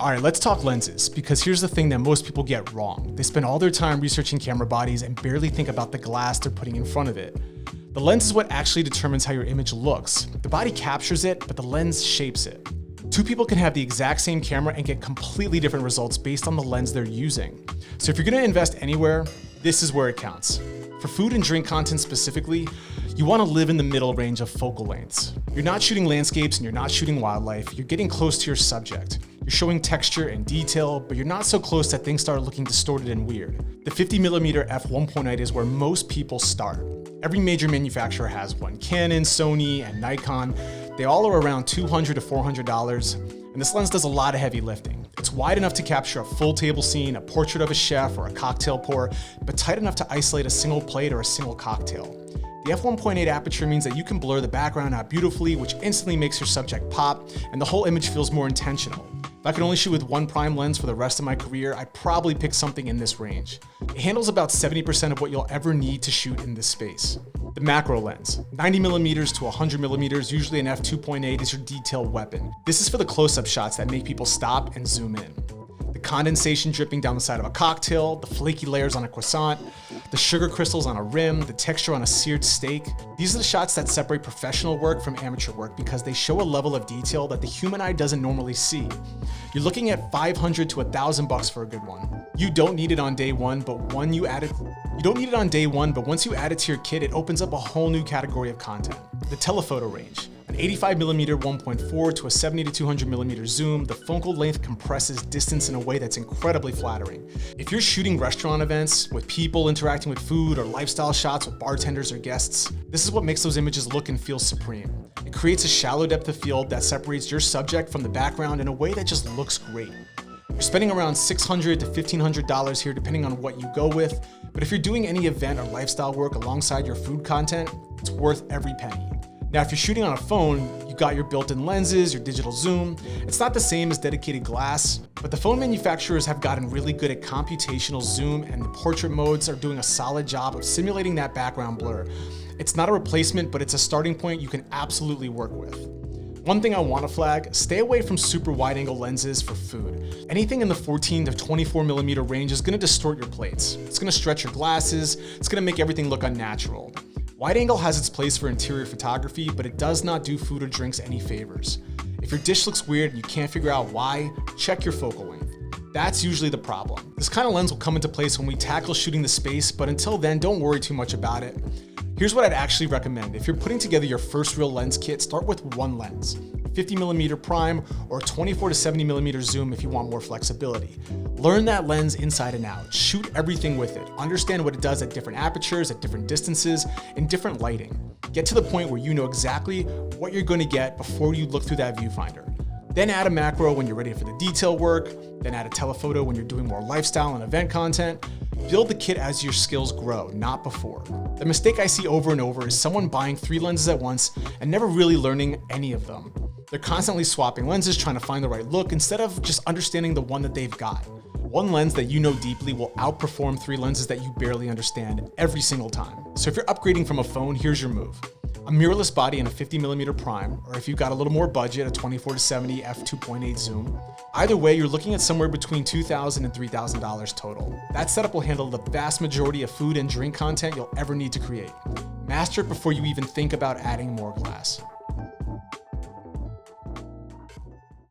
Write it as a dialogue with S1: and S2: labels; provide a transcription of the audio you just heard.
S1: All right, let's talk lenses, because here's the thing that most people get wrong. They spend all their time researching camera bodies and barely think about the glass they're putting in front of it. The lens is what actually determines how your image looks. The body captures it, but the lens shapes it. Two people can have the exact same camera and get completely different results based on the lens they're using. So if you're gonna invest anywhere, this is where it counts. For food and drink content specifically, you wanna live in the middle range of focal lengths. You're not shooting landscapes and you're not shooting wildlife, you're getting close to your subject. You're showing texture and detail, but you're not so close that things start looking distorted and weird. The 50mm f1.8 is where most people start. Every major manufacturer has one. Canon, Sony, and Nikon. They all are around $200 to $400, and this lens does a lot of heavy lifting. It's wide enough to capture a full table scene, a portrait of a chef, or a cocktail pour, but tight enough to isolate a single plate or a single cocktail. The f1.8 aperture means that you can blur the background out beautifully, which instantly makes your subject pop, and the whole image feels more intentional. If I could only shoot with one prime lens for the rest of my career, I'd probably pick something in this range. It handles about 70% of what you'll ever need to shoot in this space. The macro lens, 90mm to 100mm, usually an f2.8, is your detail weapon. This is for the close-up shots that make people stop and zoom in. The condensation dripping down the side of a cocktail, the flaky layers on a croissant, the sugar crystals on a rim, the texture on a seared steak. These are the shots that separate professional work from amateur work because they show a level of detail that the human eye doesn't normally see. You're looking at $500 to $1,000 for a good one. You don't need it on day one, but once you add it to your kit, it opens up a whole new category of content. The telephoto range. An 85mm 1.4 to a 70 to 200mm zoom, the focal length compresses distance in a way that's incredibly flattering. If you're shooting restaurant events with people interacting with food or lifestyle shots with bartenders or guests, this is what makes those images look and feel supreme. It creates a shallow depth of field that separates your subject from the background in a way that just looks great. You're spending around $600 to $1,500 here depending on what you go with, but if you're doing any event or lifestyle work alongside your food content, it's worth every penny. Now, if you're shooting on a phone, you got your built-in lenses, your digital zoom. It's not the same as dedicated glass, but the phone manufacturers have gotten really good at computational zoom, and the portrait modes are doing a solid job of simulating that background blur. It's not a replacement, but it's a starting point you can absolutely work with. One thing I want to flag, stay away from super wide-angle lenses for food. Anything in the 14 to 24mm range is going to distort your plates. It's going to stretch your glasses, it's going to make everything look unnatural. Wide angle has its place for interior photography, but it does not do food or drinks any favors. If your dish looks weird and you can't figure out why, check your focal length. That's usually the problem. This kind of lens will come into place when we tackle shooting the space, but until then, don't worry too much about it. Here's what I'd actually recommend. If you're putting together your first real lens kit, start with one lens. 50mm prime or 24 to 70mm zoom if you want more flexibility. Learn that lens inside and out. Shoot everything with it. Understand what it does at different apertures, at different distances, in different lighting. Get to the point where you know exactly what you're going to get before you look through that viewfinder. Then add a macro when you're ready for the detail work, then add a telephoto when you're doing more lifestyle and event content. Build the kit as your skills grow, not before. The mistake I see over and over is someone buying 3 lenses at once and never really learning any of them. They're constantly swapping lenses, trying to find the right look instead of just understanding the one that they've got. One lens that you know deeply will outperform 3 lenses that you barely understand every single time. So if you're upgrading from a phone, here's your move. A mirrorless body and a 50mm prime, or if you've got a little more budget, a 24 to 70 f2.8 zoom. Either way, you're looking at somewhere between $2,000 and $3,000 total. That setup will handle the vast majority of food and drink content you'll ever need to create. Master it before you even think about adding more glass.